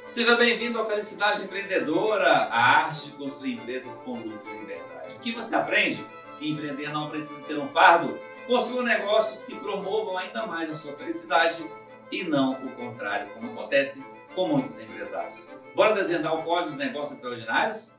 Seja bem-vindo à Felicidade Empreendedora, a arte de construir empresas com lucro e liberdade. Aqui você aprende que empreender não precisa ser um fardo. Construa negócios que promovam ainda mais a sua felicidade e não o contrário, como acontece com muitos empresários. Bora desvendar o código dos negócios extraordinários?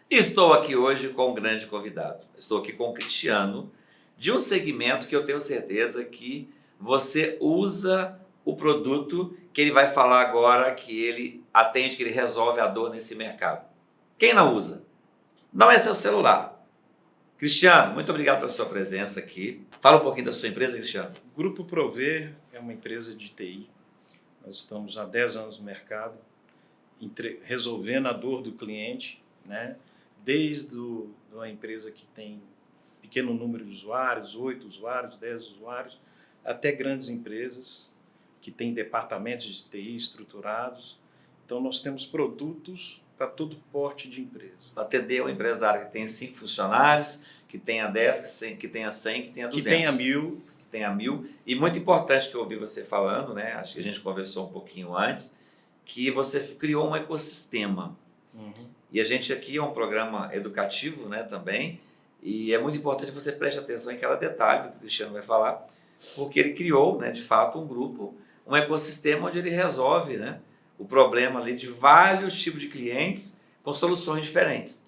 Estou aqui hoje com um grande convidado. Estou aqui com o Cristiano, de um segmento que eu tenho certeza que você usa o produto que ele vai falar agora, que ele atende, que ele resolve a dor nesse mercado. Quem não usa? Não é seu celular. Cristiano, muito obrigado pela sua presença aqui. Fala um pouquinho da sua empresa, Cristiano. O Grupo Prover é uma empresa de TI. Nós estamos há 10 anos no mercado, resolvendo a dor do cliente, né? Desde uma empresa que tem pequeno número de usuários, 8 usuários, 10 usuários, até grandes empresas que têm departamentos de TI estruturados. Então, nós temos produtos para todo porte de empresa. Atender o empresário que tem 5 funcionários, que tenha 10, que tenha 100, que tenha 200. Que tenha 1000. Que tenha 1000. E muito importante que eu ouvi você falando, né? Acho que a gente conversou um pouquinho antes, que você criou um ecossistema. E a gente aqui é um programa educativo, né, também, e é muito importante que você preste atenção em cada detalhe do que o Cristiano vai falar, porque ele criou, né, de fato, um grupo, um ecossistema onde ele resolve, né, o problema ali de vários tipos de clientes com soluções diferentes.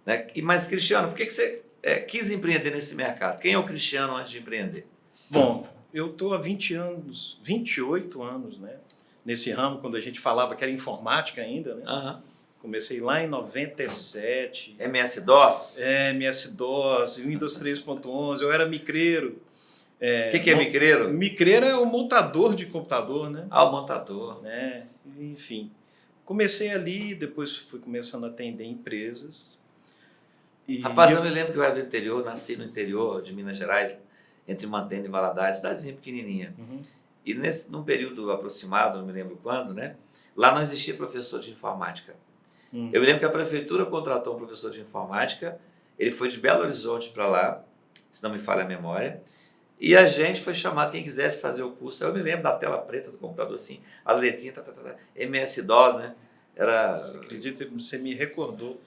Né? Mas, Cristiano, por que você quis empreender nesse mercado? Quem é o Cristiano antes de empreender? Bom, eu estou há 28 anos, né, nesse ramo, quando a gente falava que era informática ainda, né? Comecei lá em 97. MS-DOS? MS-DOS, Windows 3.11, eu era micreiro. O que é micreiro? Micreiro é o montador de computador, né? Ah, o montador. Enfim, comecei ali, depois fui começando a atender empresas. Rapaz, eu me lembro que eu era do interior, nasci no interior de Minas Gerais, entre Mantena e Valadares, cidadezinha pequenininha. E num período aproximado, não me lembro quando, né? Lá não existia professor de informática. Eu me lembro que a prefeitura contratou um professor de informática, ele foi de Belo Horizonte para lá, se não me falha a memória, e a gente foi chamado, quem quisesse fazer o curso. Eu me lembro da tela preta do computador, assim, a letrinha, MS-DOS, né? Você acredita que você me recordou?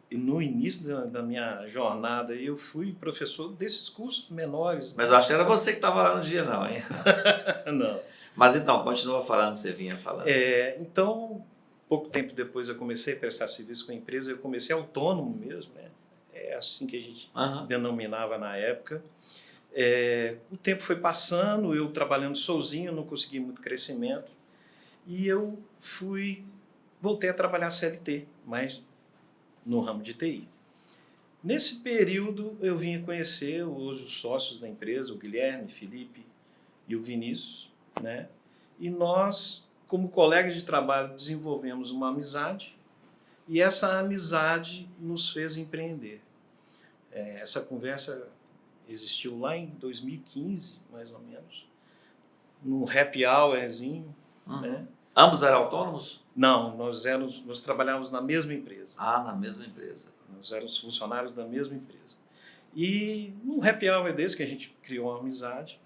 E no início da minha jornada, eu fui professor desses cursos menores. Mas eu acho que era você que estava lá no dia, não, hein? Não. Mas então, continua falando o que você vinha falando. Então, pouco tempo depois eu comecei a prestar serviço com a empresa, eu comecei autônomo mesmo, né? É assim que a gente denominava na época. O tempo foi passando, eu trabalhando sozinho, não consegui muito crescimento, e eu voltei a trabalhar CLT, mas no ramo de TI. Nesse período eu vim conhecer hoje os sócios da empresa, o Guilherme, Felipe e o Vinícius, né? E nós, como colegas de trabalho, desenvolvemos uma amizade, e essa amizade nos fez empreender. Essa conversa existiu lá em 2015, mais ou menos, num happy hourzinho. Né? Ambos eram autônomos? Não, nós trabalhávamos na mesma empresa. Ah, na mesma empresa. Nós éramos funcionários da mesma empresa. E num happy hour desse que a gente criou uma amizade,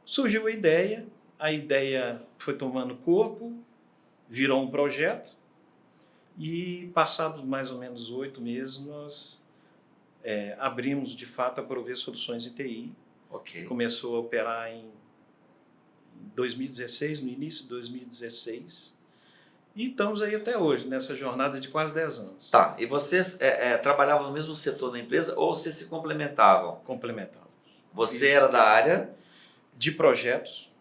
surgiu a ideia foi tomando corpo, virou um projeto, e passados mais ou menos 8 meses, nós abrimos de fato a Prover Soluções de TI. Começou a operar em 2016, no início de 2016, e estamos aí até hoje, nessa jornada de quase 10 anos. Tá, e vocês trabalhavam no mesmo setor da empresa ou vocês se complementavam? Complementavam. Você era da área? De projetos.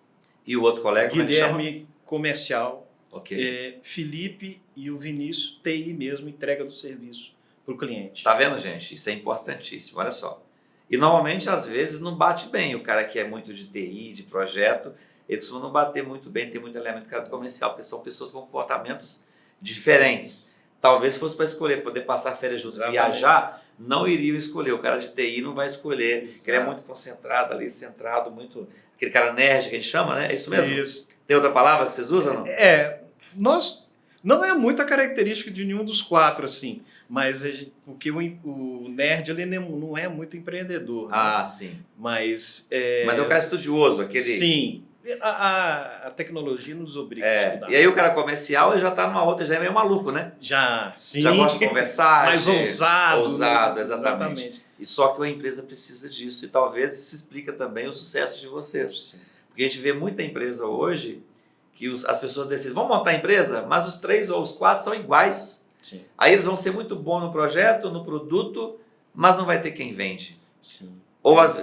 E o outro colega? Guilherme, comercial. Ok. Felipe e o Vinícius, TI mesmo, entrega do serviço para o cliente. Tá vendo, gente? Isso é importantíssimo, olha só. E normalmente, às vezes, não bate bem o cara que é muito de TI, de projeto, ele costuma não bater muito bem, tem muito elemento de caráter comercial, porque são pessoas com comportamentos diferentes. talvez fosse para escolher, poder passar férias juntos, viajar, não iriam escolher. O cara de TI não vai escolher, porque ele é muito concentrado ali, centrado, muito... Aquele cara nerd que a gente chama, né? É isso mesmo? Isso. Tem outra palavra que vocês usam, não? Não é muita característica de nenhum dos quatro, assim, mas porque o nerd ele não é muito empreendedor. Ah, né? sim. Mas é o cara estudioso, aquele... Sim. A tecnologia nos obriga a estudar. E aí o cara comercial ele já está numa outra, já é meio maluco, né? Já, sim. Já gosta de conversar. Mais ousado. Ousado, exatamente. E só que uma empresa precisa disso. E talvez isso explica também o sucesso de vocês. Sim. Porque a gente vê muita empresa hoje que as pessoas decidem, vamos montar a empresa, mas os 3 ou os 4 são iguais. Sim. Aí eles vão ser muito bons no projeto, no produto, mas não vai ter quem vende. Sim.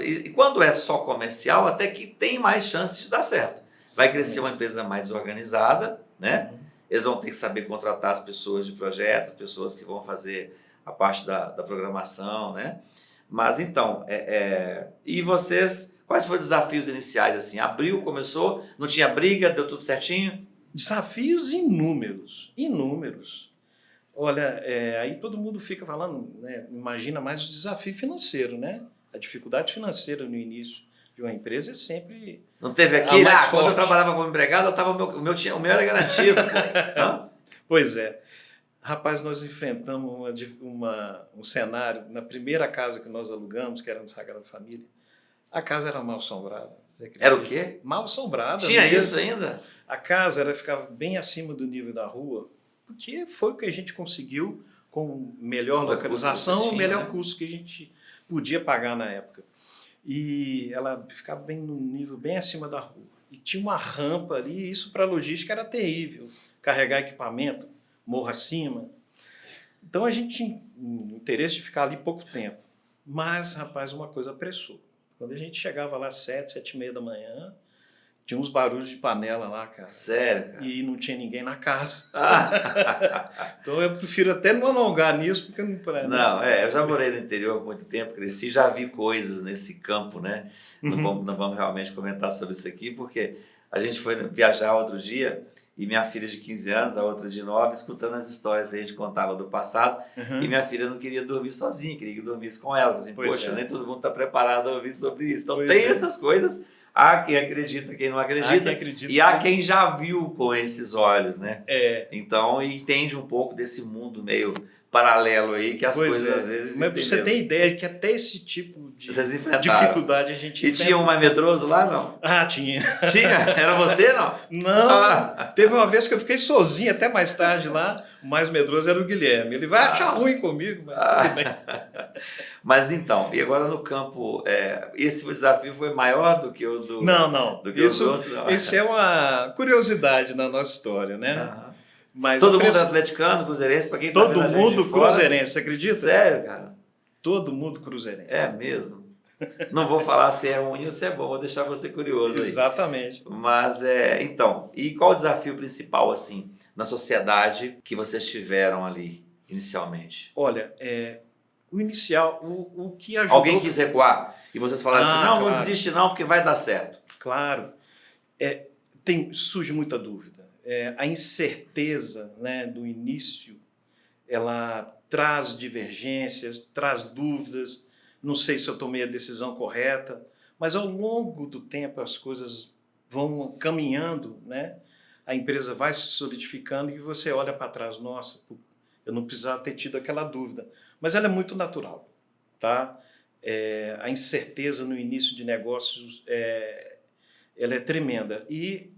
E quando é só comercial, até que tem mais chance de dar certo. Vai crescer uma empresa mais organizada, né? Uhum. Eles vão ter que saber contratar as pessoas de projeto, as pessoas que vão fazer a parte da programação, né? Mas então, e vocês, quais foram os desafios iniciais? Assim, abriu, começou, não tinha briga, deu tudo certinho? Desafios inúmeros. Olha, aí todo mundo fica falando, né? Imagina mais o desafio financeiro, né? A dificuldade financeira no início de uma empresa é sempre... Não teve aqui? Quando eu trabalhava como empregado, o meu era garantido. Pois é. Rapaz, nós enfrentamos um cenário, na primeira casa que nós alugamos, que era no Sagrada Família, a casa era mal assombrada. Era o quê? Mal assombrada. Tinha mesmo. Isso ainda? A casa ficava bem acima do nível da rua, porque foi o que a gente conseguiu com melhor localização, o melhor custo que a gente podia pagar na época. E ela ficava bem no nível bem acima da rua. E tinha uma rampa ali, e isso para a logística era terrível. Carregar equipamento, morro acima. Então a gente tinha interesse de ficar ali pouco tempo. Mas, rapaz, uma coisa apressou. Quando a gente chegava lá às 7, 7h30 da manhã, tinha uns barulhos de panela lá, cara. Sério, cara? E não tinha ninguém na casa. Então eu prefiro até não alongar nisso, porque não... eu já morei no interior há muito tempo, cresci, já vi coisas nesse campo, né? Não vamos realmente comentar sobre isso aqui, porque a gente foi viajar outro dia e minha filha de 15 anos, a outra de 9, escutando as histórias que a gente contava do passado, e minha filha não queria dormir sozinha, queria que dormisse com ela. Assim, poxa, nem todo mundo está preparado a ouvir sobre isso. Então tem essas coisas. Há quem acredita, quem não acredita, e há quem já viu com esses olhos, né? Então, entende um pouco desse mundo meio paralelo aí, que as coisas às vezes existem. Mas você mesmo. tem ideia que até esse tipo de dificuldade a gente enfrenta. E tinha um mais medroso lá, não? Ah, tinha. Tinha? Era você, não? Não. Teve uma vez que eu fiquei sozinho até mais tarde lá, o mais medroso era o Guilherme. Ele vai achar ruim comigo, mas tudo bem. Mas então, e agora no campo, esse desafio foi maior do que o do... Não. Do que os outros, não. Isso é uma curiosidade na nossa história, né? Mas todo mundo é atleticano, cruzeirense, para quem tá todo mundo cruzeirense, você acredita? Sério, cara? Todo mundo cruzeirense. É mesmo? Não vou falar se é ruim ou se é bom, vou deixar você curioso aí. Exatamente. Mas, então, e qual o desafio principal, assim, na sociedade que vocês tiveram ali, inicialmente? Olha, o inicial, o que ajudou... Alguém quis recuar e vocês falaram assim, não, claro. Não desiste não, porque vai dar certo. Claro. Surge muita dúvida. A incerteza, né, do início, ela traz divergências, traz dúvidas, não sei se eu tomei a decisão correta, mas ao longo do tempo as coisas vão caminhando, né? A empresa vai se solidificando e você olha para trás, nossa, eu não precisava ter tido aquela dúvida, mas ela é muito natural, tá? A incerteza no início de negócios, ela é tremenda, e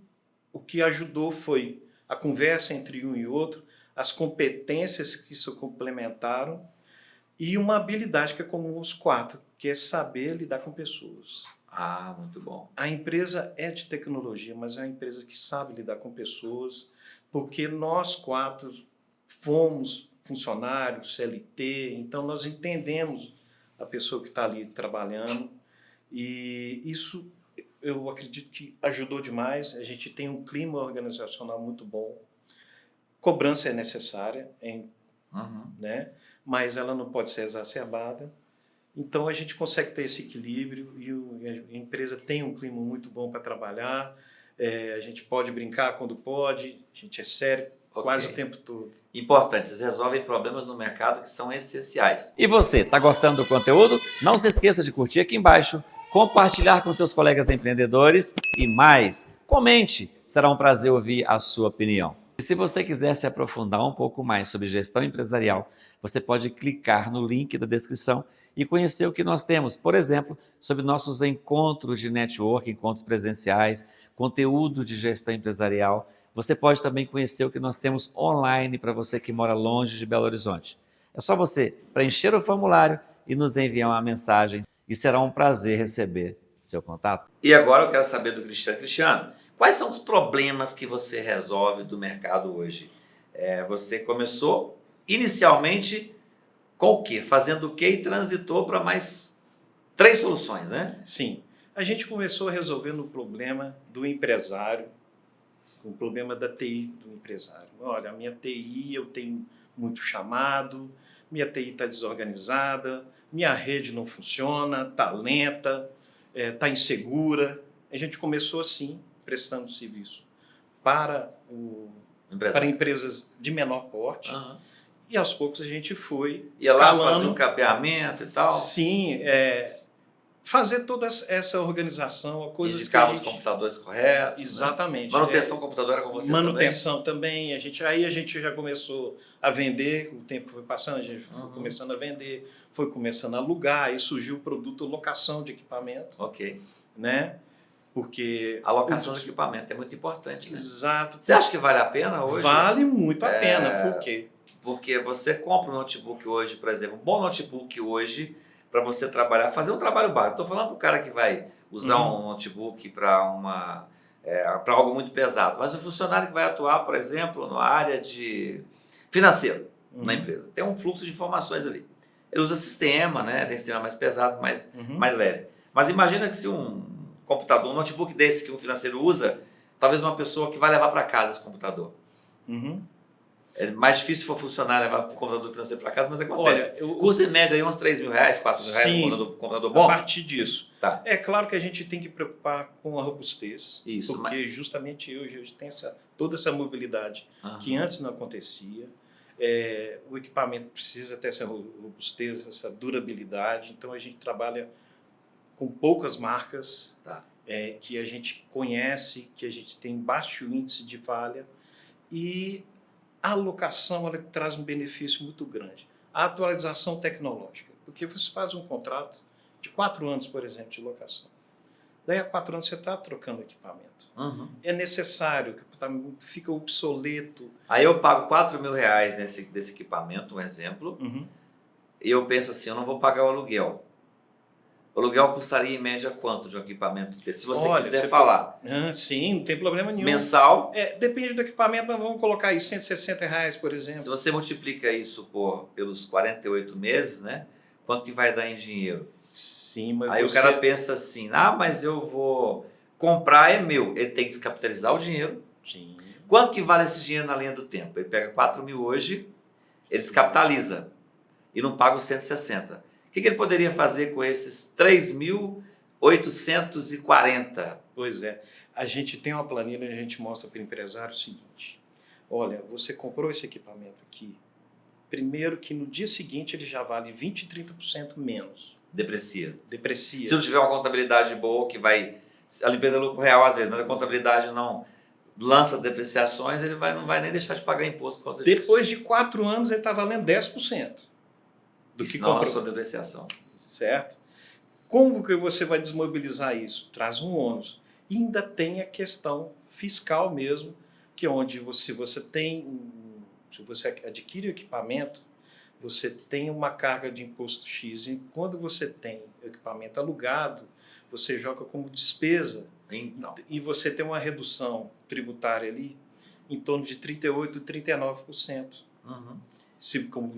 o que ajudou foi a conversa entre um e outro, as competências que se complementaram e uma habilidade que é comum aos 4, que é saber lidar com pessoas. Ah, muito bom. A empresa é de tecnologia, mas é uma empresa que sabe lidar com pessoas, porque nós 4 fomos funcionários, CLT, então nós entendemos a pessoa que está ali trabalhando, e isso eu acredito que ajudou demais. A gente tem um clima organizacional muito bom. Cobrança é necessária, né? Mas ela não pode ser exacerbada. Então a gente consegue ter esse equilíbrio e a empresa tem um clima muito bom para trabalhar. A gente pode brincar quando pode, a gente é sério quase o tempo todo. Importante, vocês resolvem problemas no mercado que são essenciais. E você, está gostando do conteúdo? Não se esqueça de curtir aqui embaixo, compartilhar com seus colegas empreendedores e mais, comente, será um prazer ouvir a sua opinião. E se você quiser se aprofundar um pouco mais sobre gestão empresarial, você pode clicar no link da descrição e conhecer o que nós temos, por exemplo, sobre nossos encontros de network, encontros presenciais, conteúdo de gestão empresarial. Você pode também conhecer o que nós temos online para você que mora longe de Belo Horizonte. É só você preencher o formulário e nos enviar uma mensagem e será um prazer receber seu contato. E agora eu quero saber do Cristiano. Cristiano, quais são os problemas que você resolve do mercado hoje? Você começou inicialmente com o quê? Fazendo o quê e transitou para mais 3 soluções, né? Sim. A gente começou resolvendo o problema do empresário, o problema da TI do empresário. Olha, a minha TI eu tenho muito chamado, minha TI está desorganizada, minha rede não funciona, está lenta, está insegura. A gente começou assim, prestando serviço para empresas de menor porte. Uhum. E aos poucos a gente foi escalando. Ia lá fazer um capeamento e tal? Sim, fazer toda essa organização, coisas indicar os computadores corretos. Exatamente. Né? Manutenção do computador era com vocês também? Manutenção também. Aí a gente já começou a vender, o tempo foi passando, a gente foi começando a vender, foi começando a alugar, aí surgiu o produto locação de equipamento. Ok. Né? Porque a locação de equipamento é muito importante, né? Exato. Você acha que vale a pena hoje? Vale muito a pena. Por quê? Porque você compra um notebook hoje, por exemplo, um bom notebook hoje, para você trabalhar, fazer um trabalho básico. Estou falando para o cara que vai usar um notebook para algo muito pesado, mas o funcionário que vai atuar, por exemplo, na área de financeiro na empresa, tem um fluxo de informações ali. Ele usa sistema, né? Tem sistema mais pesado, mais leve. Mas imagina que se um computador, um notebook desse que um financeiro usa, talvez uma pessoa que vai levar para casa esse computador. É mais difícil for funcionar levar o computador financeiro para casa, mas acontece. Olha, custa em média aí uns R$3.000, R$4.000 um computador bom. A partir disso. Tá. É claro que a gente tem que preocupar com a robustez. Isso, porque justamente hoje tem toda essa mobilidade que antes não acontecia. O equipamento precisa ter essa robustez, essa durabilidade. Então a gente trabalha com poucas marcas que a gente conhece, que a gente tem baixo índice de falha. E a locação ela traz um benefício muito grande. A atualização tecnológica, porque você faz um contrato de 4 anos, por exemplo, de locação. Daí a 4 anos você está trocando equipamento. É necessário, fica obsoleto. Aí eu pago R$4.000 desse equipamento, um exemplo, e eu penso assim, eu não vou pagar o aluguel. O aluguel custaria em média quanto de um equipamento desse? Se você quiser falar. Sim, não tem problema nenhum. Mensal? Depende do equipamento, mas vamos colocar aí R$160, por exemplo. Se você multiplica isso pelos 48 meses, né? Quanto que vai dar em dinheiro? Sim, mas aí o cara pensa assim, mas eu vou comprar, é meu. Ele tem que descapitalizar o dinheiro. Sim. Quanto que vale esse dinheiro na linha do tempo? Ele pega 4.000 hoje, ele descapitaliza e não paga os 160. O que ele poderia fazer com esses 3.840? Pois é. A gente tem uma planilha onde a gente mostra para o empresário o seguinte. Olha, você comprou esse equipamento aqui. Primeiro que no dia seguinte ele já vale 20% e 30% menos. Deprecia. Se não tiver uma contabilidade boa, que vai... A limpeza é lucro real às vezes, mas a contabilidade não lança depreciações, ele não vai nem deixar de pagar imposto por causa disso. Depois de 4 anos ele está valendo 10%. Do que comprou. A sua depreciação. Certo? Como que você vai desmobilizar isso? Traz um ônus. E ainda tem a questão fiscal mesmo, que é onde se você adquire o equipamento, você tem uma carga de imposto X. E quando você tem o equipamento alugado, você joga como despesa. Então. E você tem uma redução tributária ali em torno de 38%, 39%. Como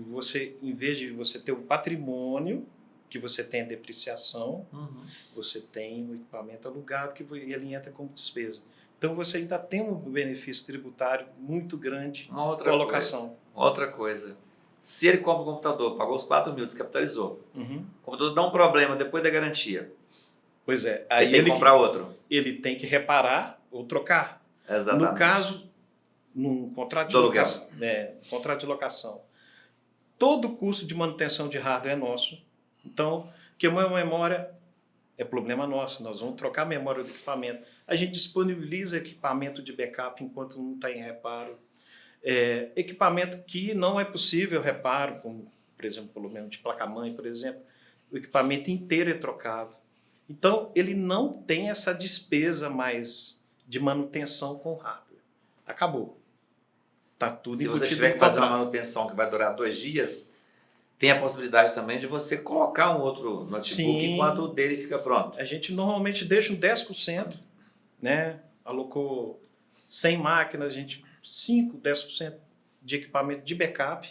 em vez de você ter o patrimônio, que você tem a depreciação, você tem o equipamento alugado, e ele entra como despesa. Então você ainda tem um benefício tributário muito grande com a locação. Outra coisa. Se ele compra um computador, pagou os 4.000, descapitalizou, o computador dá um problema depois da garantia. Pois é. Aí ele tem que comprar outro. Ele tem que reparar ou trocar. Exatamente. No caso, num contrato contrato de locação, todo o custo de manutenção de hardware é nosso. Então, queimou a memória, é problema nosso, nós vamos trocar a memória do equipamento. A gente disponibiliza equipamento de backup enquanto não está em reparo. Equipamento que não é possível reparo, como, por exemplo, problema de placa-mãe, por exemplo, o equipamento inteiro é trocado. Então, ele não tem essa despesa mais de manutenção com hardware. Acabou. Tá tudo Se você tiver que fazer uma manutenção que vai durar 2 dias, tem a possibilidade também de você colocar um outro notebook. Sim, enquanto o dele fica pronto. A gente normalmente deixa um 10%, né? Alocou 100 máquinas, a gente 5, 10% de equipamento de backup,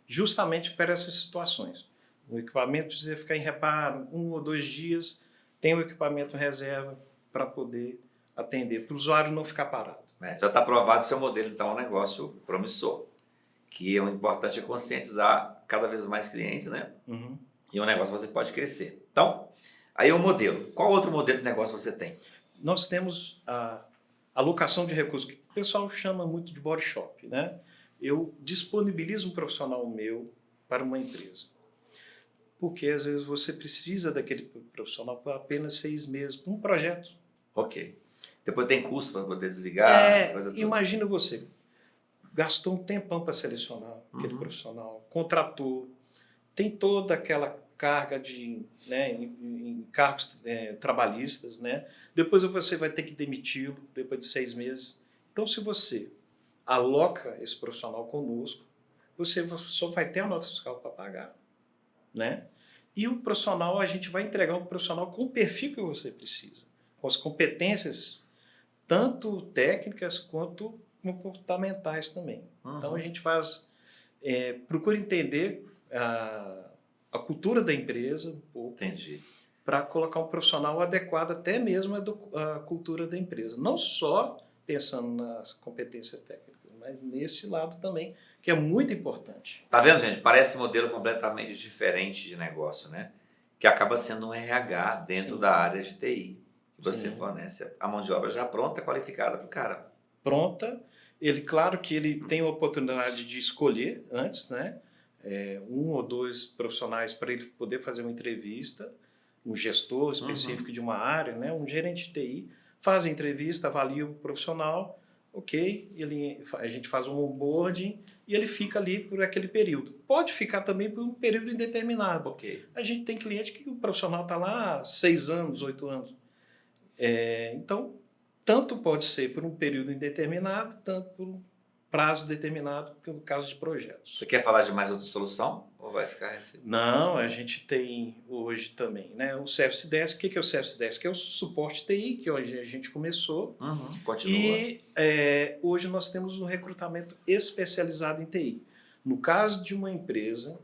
justamente para essas situações. O equipamento precisa ficar em reparo 1 ou 2 dias, tem o equipamento reserva para poder atender, para o usuário não ficar parado. Já está provado seu modelo, então, é um negócio promissor. Que o importante é conscientizar cada vez mais clientes, né? Uhum. E o negócio você pode crescer. Então, aí é o modelo. Qual outro modelo de negócio você tem? Nós temos a alocação de recursos, que o pessoal chama muito de body shop, né? Eu disponibilizo um profissional meu para uma empresa. Porque às vezes você precisa daquele profissional por apenas 6 meses, para um projeto. Ok. Depois tem custo para poder desligar, imagina você, gastou um tempão para selecionar aquele profissional, contratou, tem toda aquela carga de, né, em cargos trabalhistas, né? Depois você vai ter que demiti-lo depois de 6 meses. Então, se você aloca esse profissional conosco, você só vai ter a nota fiscal para pagar, né? E o profissional, a gente vai entregar um profissional com o perfil que você precisa, com as competências, tanto técnicas quanto comportamentais também. Então, a gente procura entender a cultura da empresa um pouco. Entendi. Para colocar um profissional adequado até mesmo à cultura da empresa. Não só pensando nas competências técnicas, mas nesse lado também, que é muito importante. Tá vendo, gente? Parece um modelo completamente diferente de negócio, né? Que acaba sendo um RH dentro da área de TI. Você fornece a mão de obra já pronta, qualificada para o cara. Pronta. Claro que ele tem a oportunidade de escolher antes, né? 1 ou 2 profissionais para ele poder fazer uma entrevista, um gestor específico de uma área, né? Um gerente de TI, faz a entrevista, avalia o profissional, ok, a gente faz um onboarding e ele fica ali por aquele período. Pode ficar também por um período indeterminado. Okay. A gente tem cliente que o profissional está lá há 6 anos, 8 anos. Então, tanto pode ser por um período indeterminado, tanto por um prazo determinado, no caso de projetos. Você quer falar de mais outra solução? Ou vai ficar restrito? Não, a gente tem hoje também, né, o Service Desk. O que é o Service Desk? É o suporte TI, que hoje a gente começou. Continua. E hoje nós temos um recrutamento especializado em TI. No caso de uma empresa,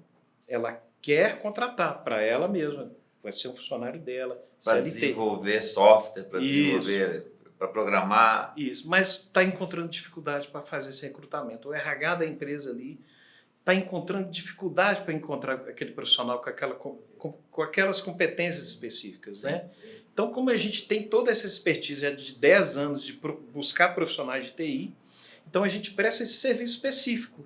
ela quer contratar para ela mesma, vai ser um funcionário dela. Para desenvolver software, para desenvolver, para programar. Isso, mas está encontrando dificuldade para fazer esse recrutamento. O RH da empresa ali está encontrando dificuldade para encontrar aquele profissional com aquelas competências específicas, né? Então, como a gente tem toda essa expertise de 10 anos de buscar profissionais de TI, então a gente presta esse serviço específico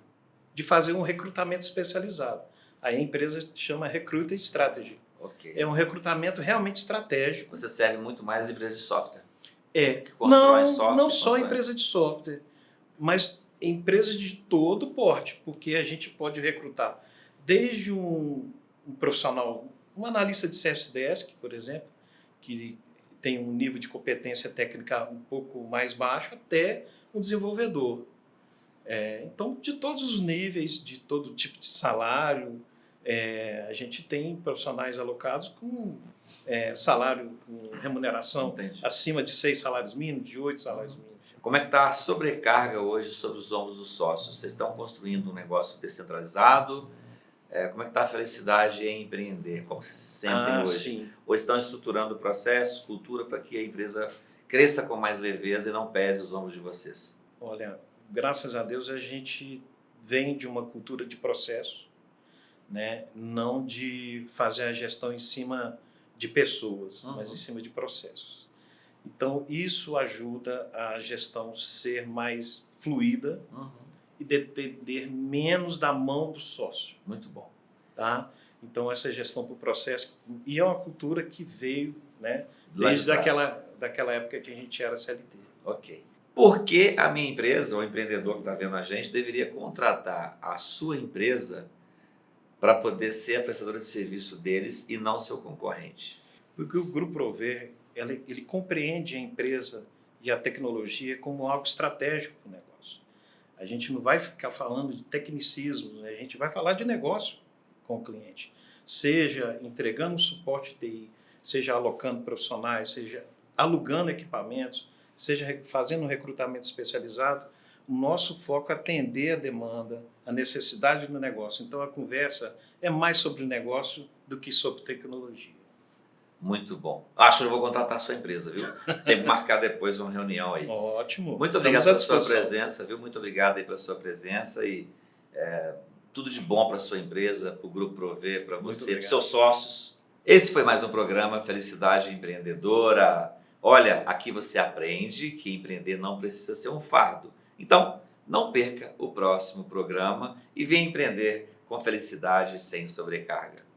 de fazer um recrutamento especializado. Aí a empresa chama Recruiter Strategy. Okay. É um recrutamento realmente estratégico. Você serve muito mais às empresas de software. Que constroem software. Não só empresa de software, mas empresas de todo porte, porque a gente pode recrutar desde um profissional, um analista de Service Desk, por exemplo, que tem um nível de competência técnica um pouco mais baixo, até um desenvolvedor. Então, de todos os níveis, de todo tipo de salário, a gente tem profissionais alocados com salário, com remuneração acima de 6 salários mínimos, de 8 salários mínimos. Como é que está a sobrecarga hoje sobre os ombros dos sócios? Vocês estão construindo um negócio descentralizado? Como é que está a felicidade em empreender? Como vocês se sentem hoje? Sim. Ou estão estruturando processos, cultura, para que a empresa cresça com mais leveza e não pese os ombros de vocês? Olha, graças a Deus a gente vem de uma cultura de processo, né? Não de fazer a gestão em cima de pessoas, mas em cima de processos. Então, isso ajuda a gestão ser mais fluida e depender menos da mão do sócio. Muito bom. Tá? Então, essa gestão por processo, e é uma cultura que veio, né, desde daquela época que a gente era CLT. Ok. Por que a minha empresa, ou o empreendedor que está vendo a gente, deveria contratar a sua empresa para poder ser a prestadora de serviço deles e não seu concorrente? Porque o Grupo Prover, ele compreende a empresa e a tecnologia como algo estratégico para o negócio. A gente não vai ficar falando de tecnicismo, né? A gente vai falar de negócio com o cliente. Seja entregando suporte TI, seja alocando profissionais, seja alugando equipamentos, seja fazendo um recrutamento especializado, o nosso foco é atender a demanda, a necessidade do negócio. Então, a conversa é mais sobre negócio do que sobre tecnologia. Muito bom. Acho que eu vou contratar a sua empresa, viu? Tem que marcar depois uma reunião aí. Ótimo. Muito obrigado pela sua presença, viu? Muito obrigado aí pela sua presença e tudo de bom para a sua empresa, para o Grupo Prover, para você, para os seus sócios. Esse foi mais um programa Felicidade Empreendedora. Olha, aqui você aprende que empreender não precisa ser um fardo. Então, não perca o próximo programa e venha empreender com felicidade sem sobrecarga.